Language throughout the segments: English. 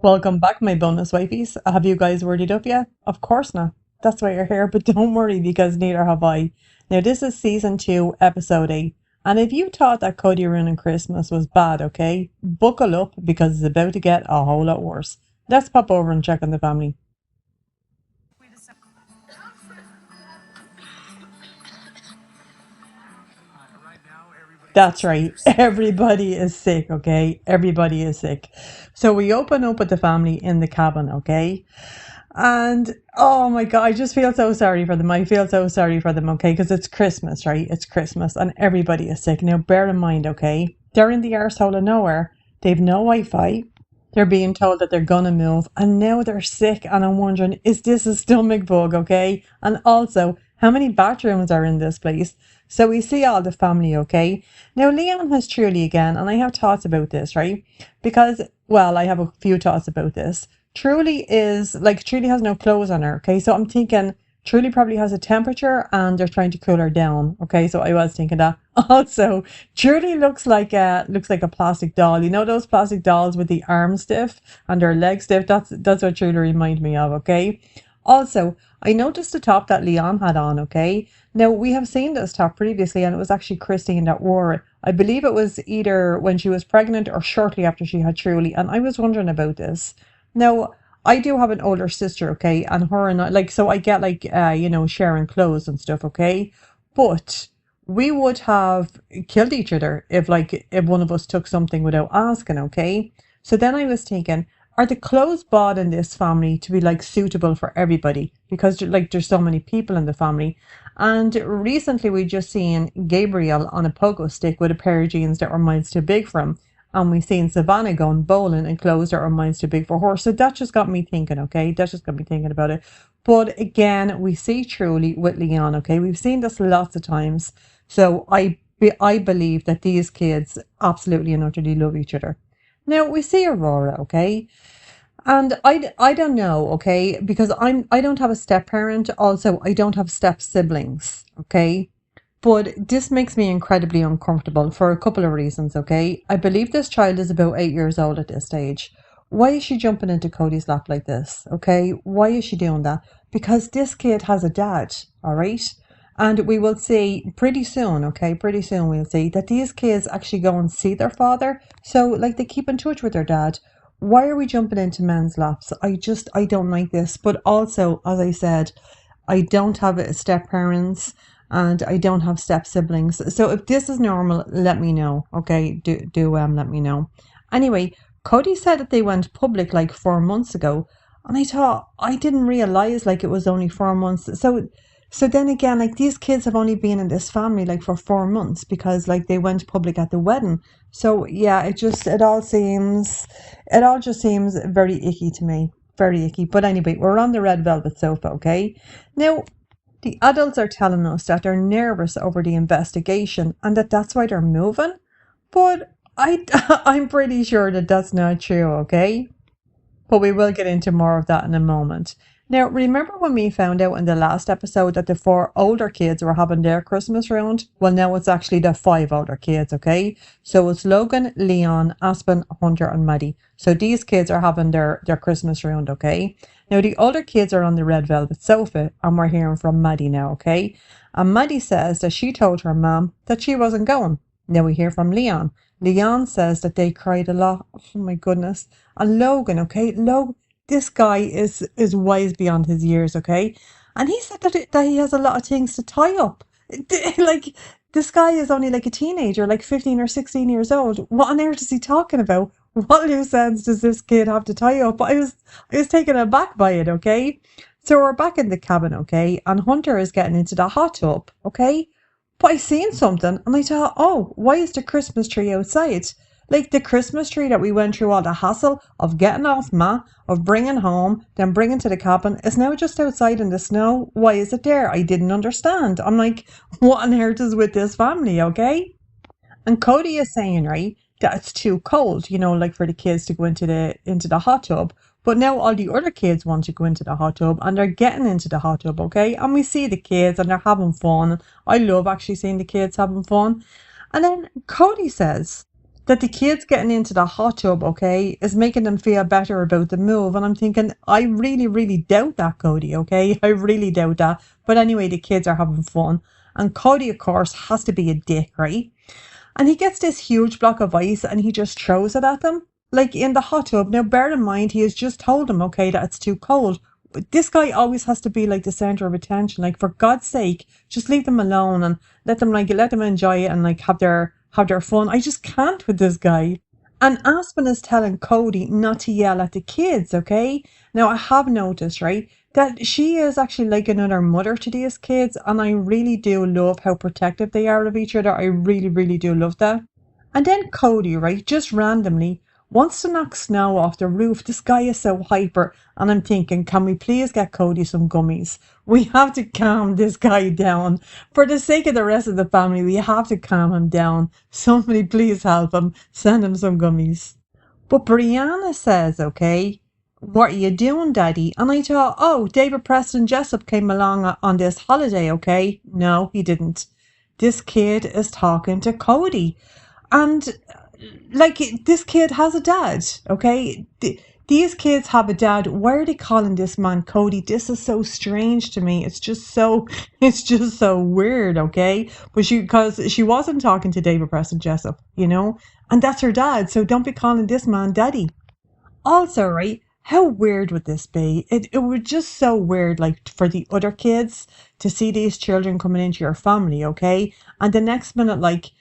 Welcome back, my bonus wifeys. Have you guys worried up yet? Of course not. That's why you're here, but don't worry because neither have I. Now, this is season 2, episode 8. And if you thought that Cody ruining Christmas was bad, okay, buckle up because it's about to get a whole lot worse. Let's pop over and check on the family. That's right. Everybody is sick, okay? Everybody is sick. So we open up with the family in the cabin, okay? And oh my God, I just feel so sorry for them. I feel so sorry for them, okay? Because it's Christmas, right? It's Christmas and everybody is sick. Now, bear in mind, okay? They're in the arsehole of nowhere. They've no Wi Fi. They're being told that they're gonna move and now they're sick. And I'm wondering, is this a stomach bug, okay? And also, how many bathrooms are in this place? So we see all the family, okay? Now, Leon has Truly again, and I have thoughts about this, right? Because, well, I have a few thoughts about this. Truly is like Truly has no clothes on her. Okay, so I'm thinking Truly probably has a temperature and they're trying to cool her down. Okay, so I was thinking that. Also, Truly looks like a plastic doll. You know those plastic dolls with the arm stiff and their leg stiff. That's what Truly remind me of. Okay. Also, I noticed the top that Leon had on. Okay. Now we have seen this top previously, and it was actually Christine that wore it. I believe it was either when she was pregnant or shortly after she had Truly, and I was wondering about this. Now, I do have an older sister, okay, and her and I, like, so I get like, sharing clothes and stuff, okay, but we would have killed each other if one of us took something without asking, okay. So then I was thinking, are the clothes bought in this family to be like suitable for everybody? Because like there's so many people in the family. And recently we just seen Gabriel on a pogo stick with a pair of jeans that were miles too big for him, and we seen Savannah going bowling in clothes that are miles too big for her. So that just got me thinking, okay? That just got me thinking about it. But again, we see Truly with Leon, okay? We've seen this lots of times. So I believe that these kids absolutely and utterly love each other. Now we see Aurora, okay? And I don't know, okay? Because I don't have a step parent. Also, I don't have step siblings, okay? But this makes me incredibly uncomfortable for a couple of reasons, okay? I believe this child is about 8 years old at this stage. Why is she jumping into Cody's lap like this, okay? Why is she doing that? Because this kid has a dad, all right? And we will see pretty soon, okay? Pretty soon we'll see that these kids actually go and see their father. So, like, they keep in touch with their dad. Why are we jumping into men's laps? I don't like this. But also, as I said, I don't have step parents and I don't have step siblings. So if this is normal, let me know. Okay, do let me know. Anyway, Cody said that they went public like 4 months ago, and I thought I didn't realize like it was only 4 months. So then again, like these kids have only been in this family like for 4 months because like they went public at the wedding. So yeah, it all just seems very icky to me. Very icky. But anyway, we're on the red velvet sofa, okay? Now, the adults are telling us that they're nervous over the investigation and that that's why they're moving. But I'm pretty sure that that's not true, okay? But we will get into more of that in a moment. Now, remember when we found out in the last episode that the 4 older kids were having their Christmas round? Well, now it's actually the 5 older kids, okay? So it's Logan, Leon, Aspen, Hunter, and Maddie. So these kids are having their Christmas round, okay? Now, the older kids are on the red velvet sofa, and we're hearing from Maddie now, okay? And Maddie says that she told her mom that she wasn't going. Now we hear from Leon. Leon says that they cried a lot. Oh my goodness. And Logan, okay, this guy is wise beyond his years, okay, and he said that he has a lot of things to tie up. Like this guy is only like a teenager, like 15 or 16 years old. What on earth is he talking about? What loose ends does this kid have to tie up? I was taken aback by it, okay. So we're back in the cabin, okay, and Hunter is getting into the hot tub, okay. But I seen something and I thought, oh, why is the Christmas tree outside? Like the Christmas tree that we went through all the hassle of getting off Ma, of bringing home, then bringing to the cabin, is now just outside in the snow. Why is it there? I didn't understand. I'm like, what on earth is with this family, okay? And Cody is saying, right, that it's too cold, like for the kids to go into the hot tub. But now all the other kids want to go into the hot tub and they're getting into the hot tub, okay? And we see the kids and they're having fun. I love actually seeing the kids having fun. And then Cody says that the kids getting into the hot tub, okay, is making them feel better about the move. And I'm thinking, I really, really doubt that, Kody, okay? I really doubt that. But anyway, the kids are having fun. And Kody, of course, has to be a dick, right? And he gets this huge block of ice and he just throws it at them, like in the hot tub. Now, bear in mind, he has just told them, okay, that it's too cold. But this guy always has to be like the center of attention. Like, for God's sake, just leave them alone and let them enjoy it and like have their fun. I just can't with this guy. And Aspen is telling Kody not to yell at the kids, okay? Now, I have noticed, right, that she is actually like another mother to these kids, and I really do love how protective they are of each other. I really, really do love that. And then Kody, right, just randomly wants to knock snow off the roof. This guy is so hyper, and I'm thinking, can we please get Kody some gummies? We have to calm this guy down. For the sake of the rest of the family, we have to calm him down. Somebody please help him. Send him some gummies. But Brianna says, okay, what are you doing, Daddy? And I thought, oh, David Preston Jessup came along on this holiday, okay? No, he didn't. This kid is talking to Kody. And like, this kid has a dad, okay? These kids have a dad. Why are they calling this man Kody? This is so strange to me. It's just so weird, okay? But because she wasn't talking to David Preston Jessup, you know? And that's her dad, so don't be calling this man daddy. Also, right, how weird would this be? It would just so weird, like, for the other kids to see these children coming into your family, okay? And the next minute, like,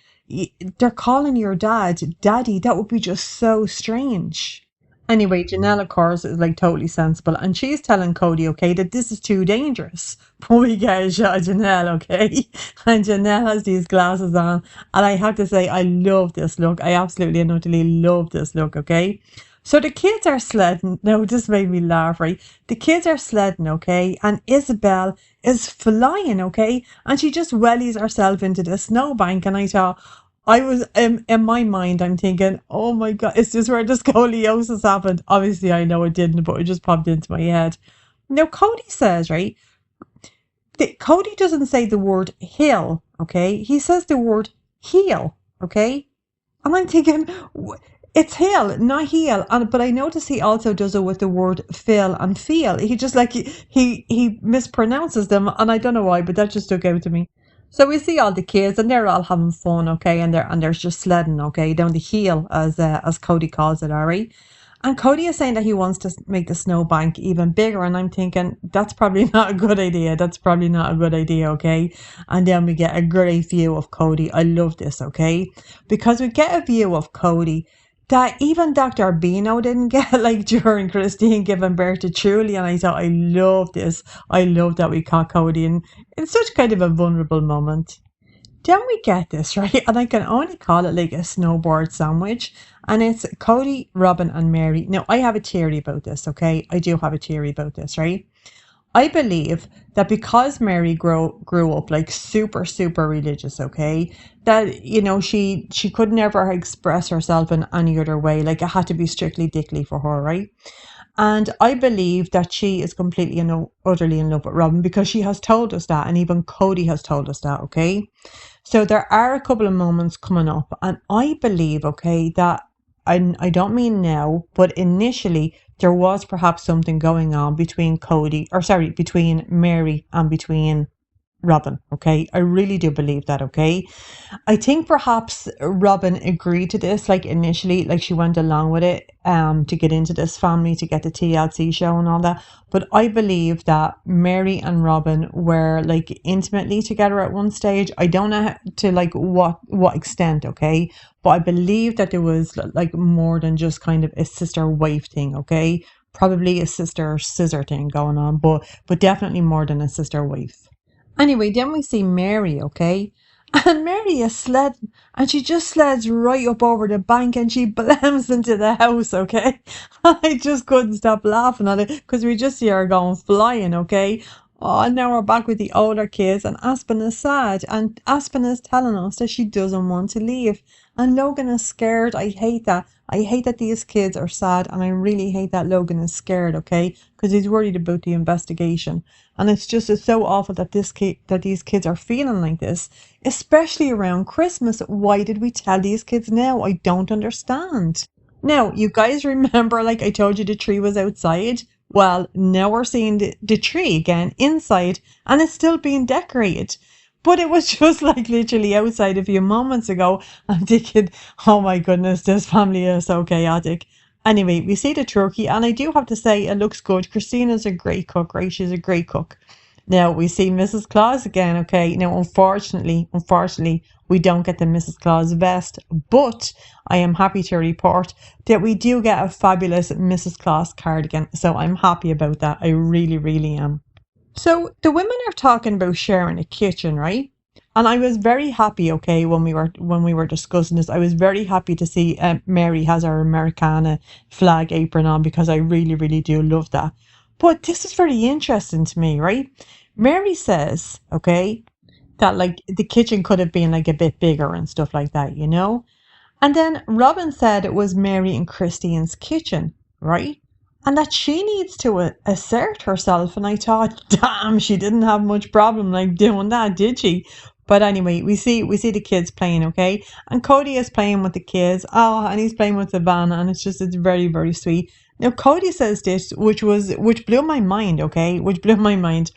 they're calling your dad daddy. That would be just so strange. Anyway, Janelle, of course, is like totally sensible, and she's telling Kody, okay, that this is too dangerous. But we get a shot of Janelle, okay? And Janelle has these glasses on, and I have to say, I love this look. I absolutely and utterly love this look, okay? So the kids are sledding. No, this made me laugh, right? The kids are sledding, okay? And Isabel is flying, okay? And she just wellies herself into the snowbank. And I thought, I was in my mind, I'm thinking, oh my God, is this where the scoliosis happened? Obviously, I know it didn't, but it just popped into my head. Now, Kody says, right? Kody doesn't say the word hill, okay? He says the word heel, okay? And I'm thinking, it's hill, not heel. But I notice he also does it with the word fill and feel. He just like he mispronounces them, and I don't know why, but that just stuck out to me. So we see all the kids, and they're all having fun, okay, and there's just sledding, okay, down the hill as Kody calls it, alright. And Kody is saying that he wants to make the snowbank even bigger, and I'm thinking that's probably not a good idea. That's probably not a good idea, okay? And then we get a great view of Kody. I love this, okay? Because we get a view of Kody that even Dr. Bino didn't get, like during Christine giving birth to Truly, and I thought, I love this. I love that we caught Kody in such kind of a vulnerable moment. Then we get this, right? And I can only call it like a snowboard sandwich. And it's Kody, Robyn, and Meri. Now, I have a theory about this, okay? I do have a theory about this, right? I believe that because Meri grew up like super, super religious, okay, that, you know, she could never express herself in any other way. Like, it had to be strictly dickly for her, right? And I believe that she is completely and utterly in love with Robyn because she has told us that, and even Kody has told us that, okay? So there are a couple of moments coming up, and I believe, okay, that I don't mean now, but initially there was perhaps something going on between Meri and between Robyn, okay? I really do believe that, okay? I think perhaps Robyn agreed to this, like initially, like she went along with it to get into this family, to get the TLC show and all that. But I believe that Meri and Robyn were like intimately together at one stage. I don't know to like what extent, okay? But I believe that there was like more than just kind of a sister wife thing, okay? Probably a sister scissor thing going on, but definitely more than a sister wife. Anyway, then we see Meri, okay? And Meri is sledding, and she just sleds right up over the bank, and she blams into the house, okay? I just couldn't stop laughing at it, because we just see her going flying, okay? Oh, and now we're back with the older kids, and Aspen is sad, and Aspen is telling us that she doesn't want to leave. And Logan is scared. I hate that. I hate that these kids are sad, and I really hate that Logan is scared, okay? Because he's worried about the investigation. And it's so awful that these kids are feeling like this, especially around Christmas. Why did we tell these kids now? I don't understand. Now, you guys remember, like I told you, the tree was outside? Well, now we're seeing the tree again inside, and it's still being decorated. But it was just like literally outside a few moments ago. I'm thinking, oh my goodness, this family is so chaotic. Anyway, we see the turkey, and I do have to say it looks good. Christina's a great cook, right? She's a great cook. Now we see Mrs. Claus again, okay? Now, unfortunately, we don't get the Mrs. Claus vest, but I am happy to report that we do get a fabulous Mrs. Claus cardigan. So I'm happy about that. I really, really am. So the women are talking about sharing a kitchen, right? And I was very happy, okay, when we were discussing this. I was very happy to see Mary has her Americana flag apron on because I really, really do love that. But this is very interesting to me, right? Mary says, okay, that like the kitchen could have been like a bit bigger and stuff like that, you know? And then Robyn said it was Mary and Christine's kitchen, right? And that she needs to assert herself. And I thought, damn, she didn't have much problem like doing that, did she? But anyway, we see the kids playing, okay? And Kody is playing with the kids. Oh, and he's playing with Savannah, and it's very, very sweet. Now Kody says this, which blew my mind, okay? Which blew my mind.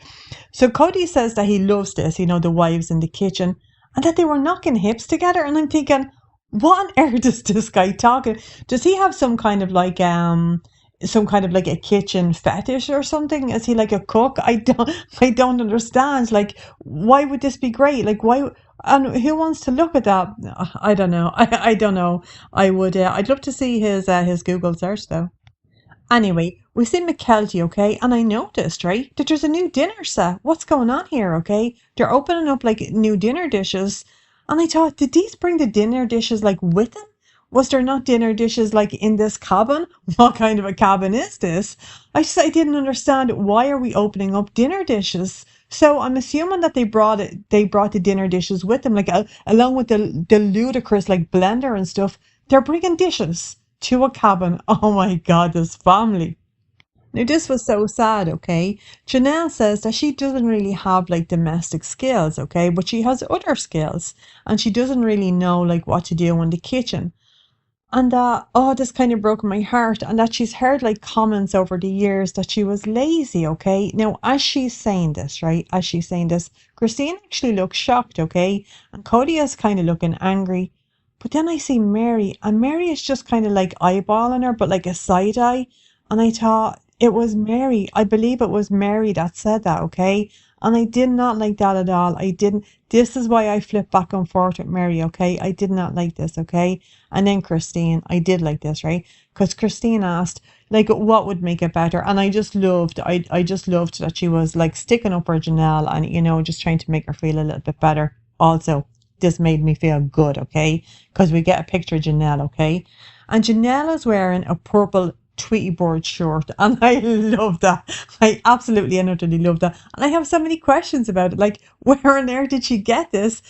So Kody says that he loves this, the wives in the kitchen, and that they were knocking hips together. And I'm thinking, what on earth is this guy talking? Does he have some kind of like a kitchen fetish or something? Is he like a cook? I don't understand. Like, why would this be great? Like, why? And who wants to look at that? I don't know. I don't know. I'd love to see his Google search though. Anyway, we see McKelty, okay, and I noticed, right, that there's a new dinner set. What's going on here, okay? They're opening up like new dinner dishes. And I thought, did these bring the dinner dishes like with them? Was there not dinner dishes like in this cabin? What kind of a cabin is this? I didn't understand, why are we opening up dinner dishes? So I'm assuming that they brought the dinner dishes with them, like along with the ludicrous like blender and stuff. They're bringing dishes to a cabin. Oh my God, this family. Now, this was so sad, okay? Janelle says that she doesn't really have like domestic skills, okay? But she has other skills, and she doesn't really know like what to do in the kitchen. And oh, this kind of broke my heart. And that she's heard like comments over the years that she was lazy, okay? Now, as she's saying this, right? As she's saying this, Christine actually looks shocked, okay? And Cody is kind of looking angry. But then I see Mary, and Mary is just kind of like eyeballing her, but like a side eye. And I thought it was Mary. I believe it was Mary that said that, okay? And I did not like that at all. I didn't. This is why I flip back and forth with Mary, okay? I did not like this, okay? And then Christine, I did like this, right? Because Christine asked, like, what would make it better? And I just loved that she was like sticking up for Janelle and, just trying to make her feel a little bit better. Also, this made me feel good, okay? Because we get a picture of Janelle, okay? And Janelle is wearing a purple Tweety Bird shirt, and I love that. I absolutely and utterly love that. And I have so many questions about it. Like, where on earth did she get this?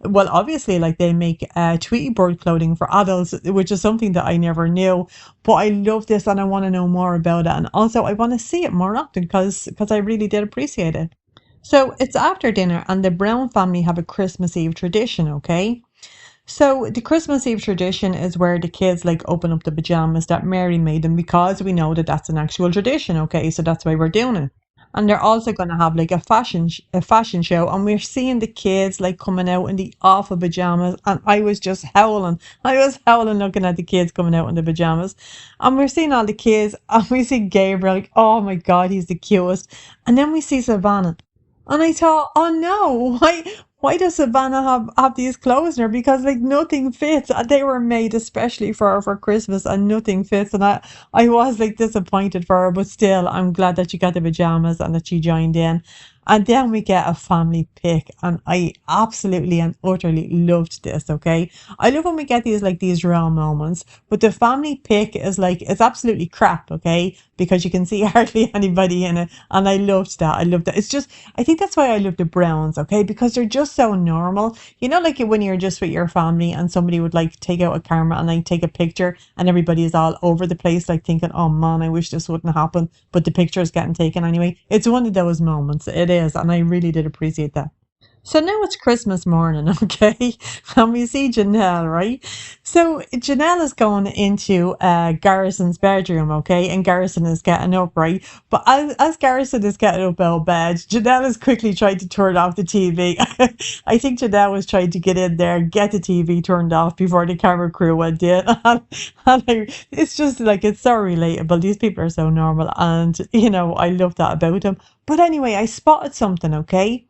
Well, obviously, like they make Tweety Bird clothing for adults, which is something that I never knew. But I love this, and I want to know more about it. And also, I want to see it more often because I really did appreciate it. So it's after dinner, and the Brown family have a Christmas Eve tradition, okay? So the Christmas Eve tradition is where the kids like open up the pajamas that Mary made them, because we know that that's an actual tradition, okay? So that's why we're doing it. And they're also going to have like a fashion show, and we're seeing the kids like coming out in the awful pajamas, and I was just howling. I was howling looking at the kids coming out in the pajamas. And we're seeing all the kids, and we see Gabriel, like, oh my God, he's the cutest. And then we see Savannah. And I thought, oh no, why does Savannah have these clothes in her? Because like nothing fits. They were made especially for Christmas, and nothing fits. And I was like disappointed for her, but still I'm glad that she got the pajamas and that she joined in. And then we get a family pic, and I absolutely and utterly loved this, okay? I love when we get these raw moments, but the family pic is like, it's absolutely crap, okay? Because you can see hardly anybody in it, and I loved that. I loved that. It's just, I think that's why I love the Browns, okay? Because they're just so normal. You know, like when you're just with your family and somebody would like take out a camera and like take a picture, and everybody is all over the place, like thinking, oh man, I wish this wouldn't happen, but the picture is getting taken anyway. It's one of those moments. It is. And I really did appreciate that. So now it's Christmas morning, okay? And we see Janelle, right? So Janelle is going into Garrison's bedroom, okay? And Garrison is getting up, right? But as Garrison is getting up out of bed, Janelle is quickly trying to turn off the TV. I think Janelle was trying to get in there, get the TV turned off before the camera crew went in. It's just like, it's so relatable. These people are so normal. And, I love that about them. But anyway, I spotted something, okay?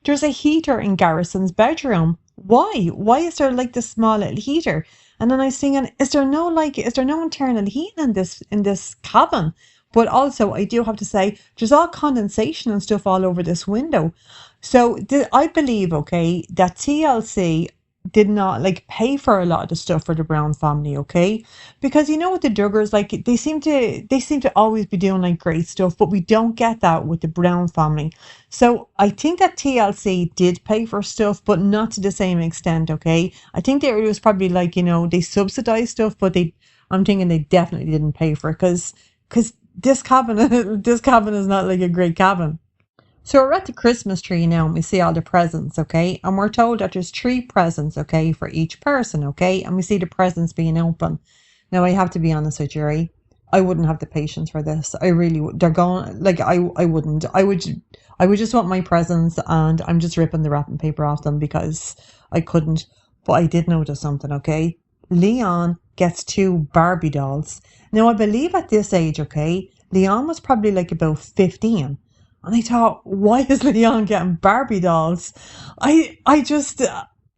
There's a heater in Garrison's bedroom. Why? Why is there like this small little heater? And then I was thinking, is there no internal heating in this cabin? But also, I do have to say, there's all condensation and stuff all over this window. So I believe, okay, that TLC did not like pay for a lot of the stuff for the Brown family, okay? Because you know what the Duggars like, they seem to always be doing like great stuff, but we don't get that with the Brown family. So I think that TLC did pay for stuff, but not to the same extent, okay? I think it was probably like, they subsidized stuff, but I'm thinking they definitely didn't pay for it because this cabin, this cabin is not like a great cabin. So we're at the Christmas tree now and we see all the presents, okay? And we're told that there's three presents, okay, for each person, okay? And we see the presents being open. Now I have to be honest with you, right? I wouldn't have the patience for this. I really would. They're going like I wouldn't. I would just want my presents and I'm just ripping the wrapping paper off them because I couldn't. But I did notice something, okay? Leon gets two Barbie dolls. Now I believe at this age, okay, Leon was probably like about 15. And I thought, why is Leon getting Barbie dolls? I just,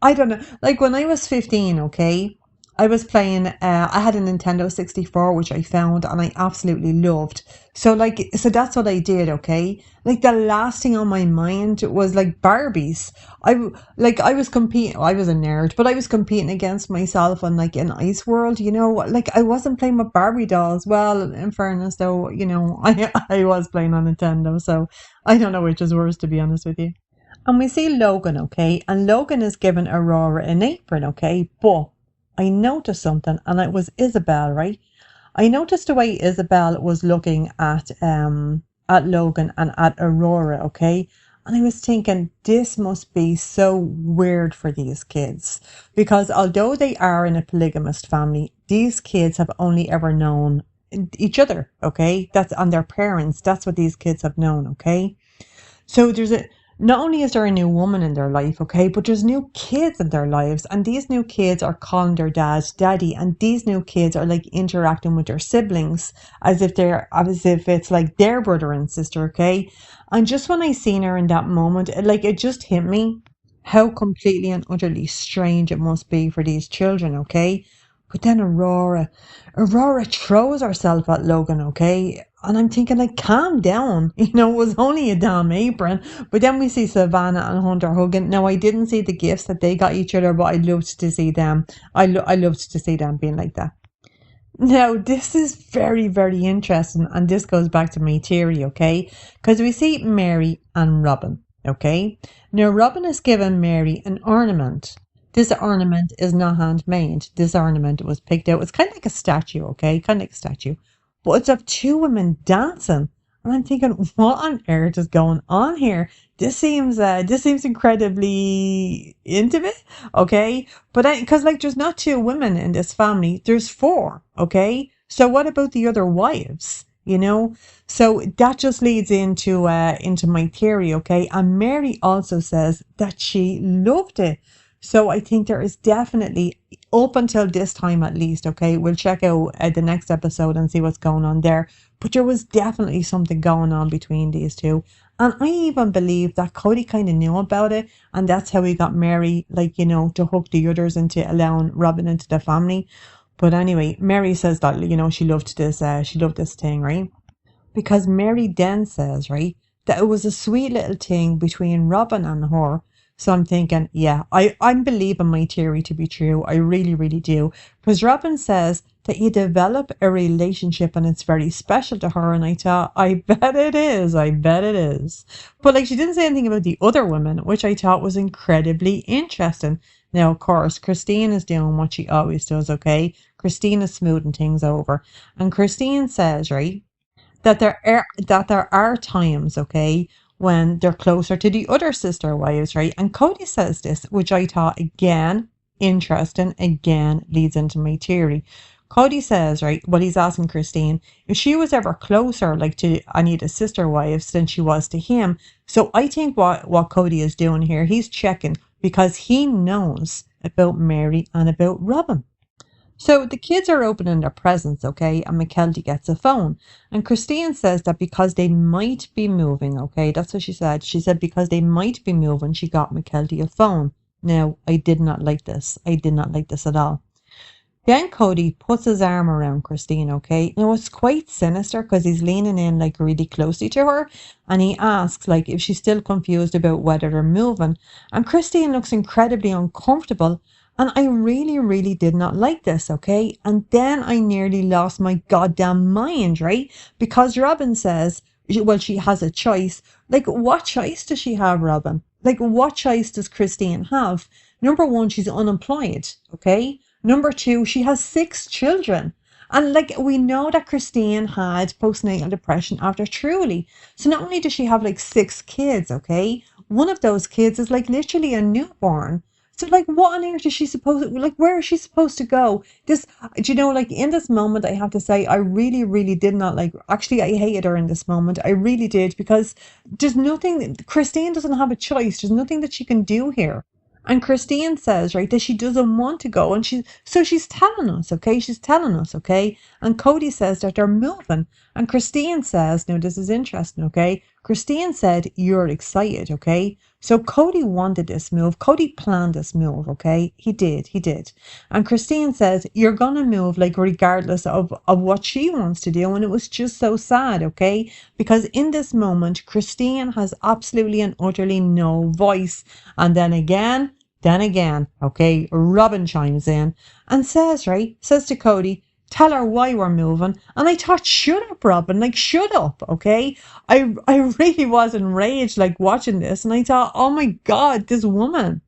I don't know. Like when I was 15, okay, I was playing, I had a Nintendo 64, which I found and I absolutely loved. So that's what I did, okay? Like the last thing on my mind was like Barbies. I was competing, I was a nerd, but I was competing against myself on like an ice world, like I wasn't playing with Barbie dolls. Well, in fairness though, I was playing on Nintendo, so I don't know which is worse to be honest with you. And we see Logan, okay? And Logan is giving Aurora an apron, okay? But I noticed something, and it was Isabel, right? I noticed the way Isabel was looking at Logan and at Aurora, okay? And I was thinking, this must be so weird for these kids. Because although they are in a polygamist family, these kids have only ever known each other, okay? That's and their parents. That's what these kids have known, okay? So not only is there a new woman in their life, okay, but there's new kids in their lives, and these new kids are calling their dad daddy, and these new kids are like interacting with their siblings as if it's like their brother and sister, okay? And just when I seen her in that moment, it just hit me how completely and utterly strange it must be for these children, okay? But then Aurora throws herself at Logan, okay? And I'm thinking, like, calm down. It was only a damn apron. But then we see Savannah and Hunter hugging. Now, I didn't see the gifts that they got each other, but I loved to see them. I loved to see them being like that. Now, this is very, very interesting. And this goes back to my theory, okay? Because we see Meri and Robyn, okay? Now, Robyn has given Meri an ornament. This ornament is not handmade. This ornament was picked out. It's kind of like a statue, okay? Kind of like a statue. But it's of two women dancing. And I'm thinking, what on earth is going on here? This seems incredibly intimate, okay? But because like there's not two women in this family, there's four, okay? So what about the other wives? So that just leads into my theory, okay? And Meri also says that she loved it. So I think there is definitely, up until this time at least, okay, we'll check out the next episode and see what's going on there. But there was definitely something going on between these two. And I even believe that Kody kind of knew about it. And that's how he got Meri, like, to hook the others into allowing Robyn into the family. But anyway, Meri says that, she loved this thing, right? Because Meri then says, right, that it was a sweet little thing between Robyn and her. So I'm thinking, yeah, I'm believing my theory to be true. I really, really do. Because Robyn says that you develop a relationship and it's very special to her. And I thought, I bet it is. I bet it is. But like, she didn't say anything about the other women, which I thought was incredibly interesting. Now, of course, Christine is doing what she always does, okay? Christine is smoothing things over. And Christine says, right, that there are times, okay, when they're closer to the other sister wives, right? And Kody says this, which I thought again interesting, again leads into my theory. Cody says, right, well, he's asking Christine if she was ever closer, like to any of the sister wives than she was to him. So I think what Cody is doing here, he's checking because he knows about Meri and about Robyn. So the kids are opening their presents, okay, and Mackenzie gets a phone. And Christine says that because they might be moving, okay, that's what she said. She said because they might be moving, she got Mackenzie a phone. Now, I did not like this. I did not like this at all. Then Cody puts his arm around Christine, okay? Now it's quite sinister because he's leaning in like really closely to her and he asks like if she's still confused about whether they're moving. And Christine looks incredibly uncomfortable and I really, really did not like this, okay? And then I nearly lost my goddamn mind, right? Because Robyn says, well, she has a choice. Like, what choice does she have, Robyn? Like, what choice does Christine have? Number one, she's unemployed, okay? Number two, she has 6 children. And like we know that Christine had postnatal depression after Truly. So not only does she have like 6 kids, okay? One of those kids is like literally a newborn. So like what on earth is she supposed to, like where is she supposed to go? This, do you know, like in this moment I have to say I really, really did not like, actually I hated her in this moment. I really did because there's nothing, Christine doesn't have a choice. There's nothing that she can do here. And Christine says, right, that she doesn't want to go. And she's telling us, okay? She's telling us, okay? And Cody says that they're moving. And Christine says, now this is interesting, okay? Christine said, you're excited, okay? So Cody wanted this move. Cody planned this move, okay? He did, he did. And Christine says, you're going to move, like, regardless of what she wants to do. And it was just so sad, okay? Because in this moment, Christine has absolutely and utterly no voice. And then again, okay, Robyn chimes in and says, right, says to Cody, tell her why we're moving. And I thought, shut up, Robyn, like, shut up, okay? I really was enraged, like, watching this. And I thought, oh my God, this woman.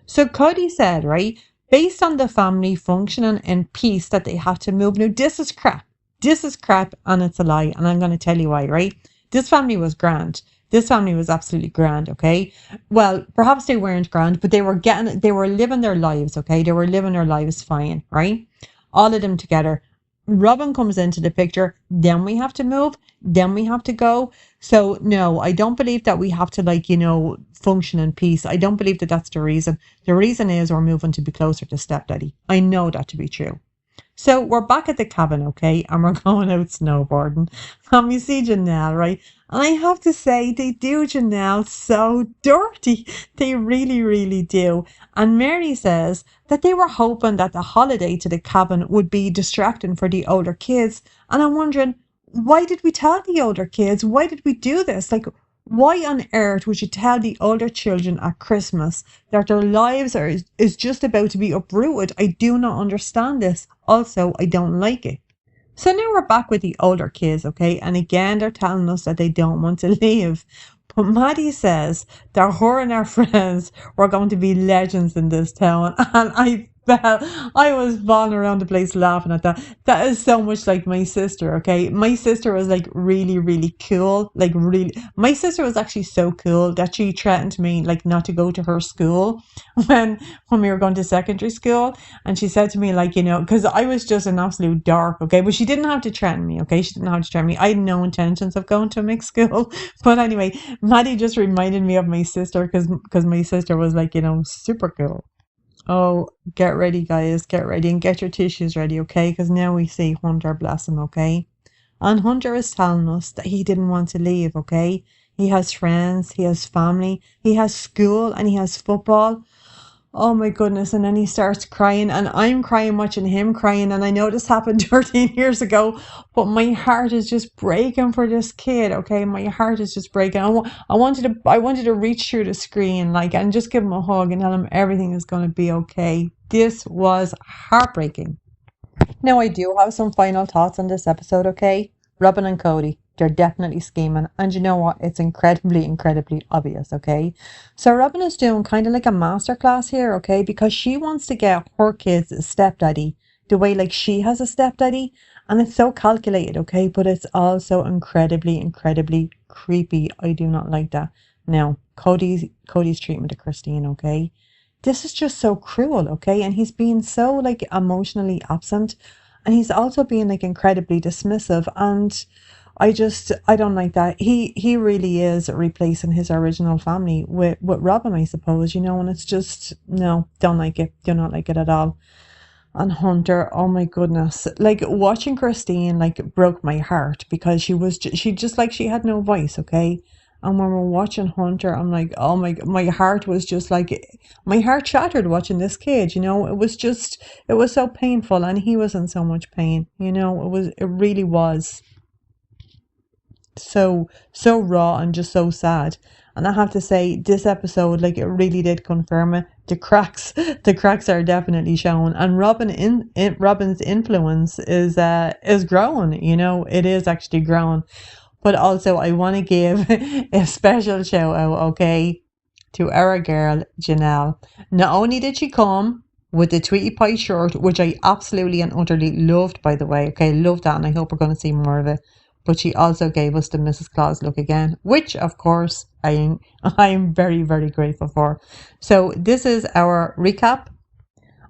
So Cody said, right, based on the family functioning in peace that they have to move. Now, this is crap. This is crap and it's a lie. And I'm going to tell you why, right? This family was grand. This family was absolutely grand, okay? Well, perhaps they weren't grand, but they were living their lives, okay? They were living their lives fine, right? All of them together. Robyn comes into the picture, then we have to move, then we have to go. So no, I don't believe that we have to like, function in peace. I don't believe that that's the reason. The reason is we're moving to be closer to stepdaddy. I know that to be true. So we're back at the cabin, okay, and we're going out snowboarding. And we see Janelle, right? And I have to say, they do Janelle so dirty. They really, really do. And Meri says that they were hoping that the holiday to the cabin would be distracting for the older kids. And I'm wondering, why did we tell the older kids? Why did we do this? Like, why on earth would you tell the older children at Christmas that their lives is just about to be uprooted? I do not understand this. Also, I don't like it. So now we're back with the older kids, okay? And again, they're telling us that they don't want to leave. But Maddie says that her and her friends were going to be legends in this town. And I was falling around the place laughing at that. That is so much like my sister, okay? My sister was like really, really cool. Like really, my sister was actually so cool that she threatened me like not to go to her school when we were going to secondary school. And she said to me like, because I was just an absolute dark, okay? But she didn't have to threaten me, okay? She didn't have to threaten me. I had no intentions of going to a mixed school. But anyway, Maddie just reminded me of my sister because my sister was like, super cool. Oh, get ready, guys. Get ready and get your tissues ready, okay? Because now we see Hunter, bless him, okay? And Hunter is telling us that he didn't want to leave, okay? He has friends, he has family, he has school, and he has football. Oh my goodness. And then he starts crying, and I'm crying watching him crying. And I know this happened 13 years ago, but my heart is just breaking for this kid. Okay. My heart is just breaking. I wanted to reach through the screen, like, and just give him a hug and tell him everything is going to be okay. This was heartbreaking. Now, I do have some final thoughts on this episode, okay? Robyn and Kody, they're definitely scheming. And you know what? It's incredibly, incredibly obvious, okay? So, Robyn is doing kind of like a masterclass here, okay? Because she wants to get her kids a stepdaddy the way like she has a stepdaddy. And it's so calculated, okay? But it's also incredibly, incredibly creepy. I do not like that. Now, Cody's treatment of Christine, okay? This is just so cruel, okay? And he's being so like emotionally absent, and he's also being like incredibly dismissive, and I don't like that. He really is replacing his original family with Robyn, I suppose, and it's just no, don't like it. Do not like it at all. And Hunter, oh my goodness, like watching Christine like broke my heart because she just like she had no voice, okay. And when we're watching Hunter, I'm like, oh my heart was just like, my heart shattered watching this kid. It was so painful, and he was in so much pain. It really was so raw and just so sad. And I have to say, this episode, like, it really did confirm it. The cracks are definitely shown, and Robyn's influence is growing. It is actually growing. But also, I want to give a special shout out, okay, to our girl Janelle. Not only did she come with the Tweety Pie shirt, which I absolutely and utterly loved, by the way. Okay, loved that, and I hope we're going to see more of it. But she also gave us the Mrs. Claus look again, which of course I am very, very grateful for. So this is our recap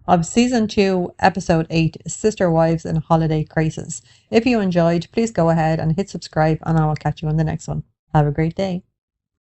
of season 2, episode 8, Sister Wives in Holiday Crisis. If you enjoyed, please go ahead and hit subscribe, and I will catch you in the next one. Have a great day.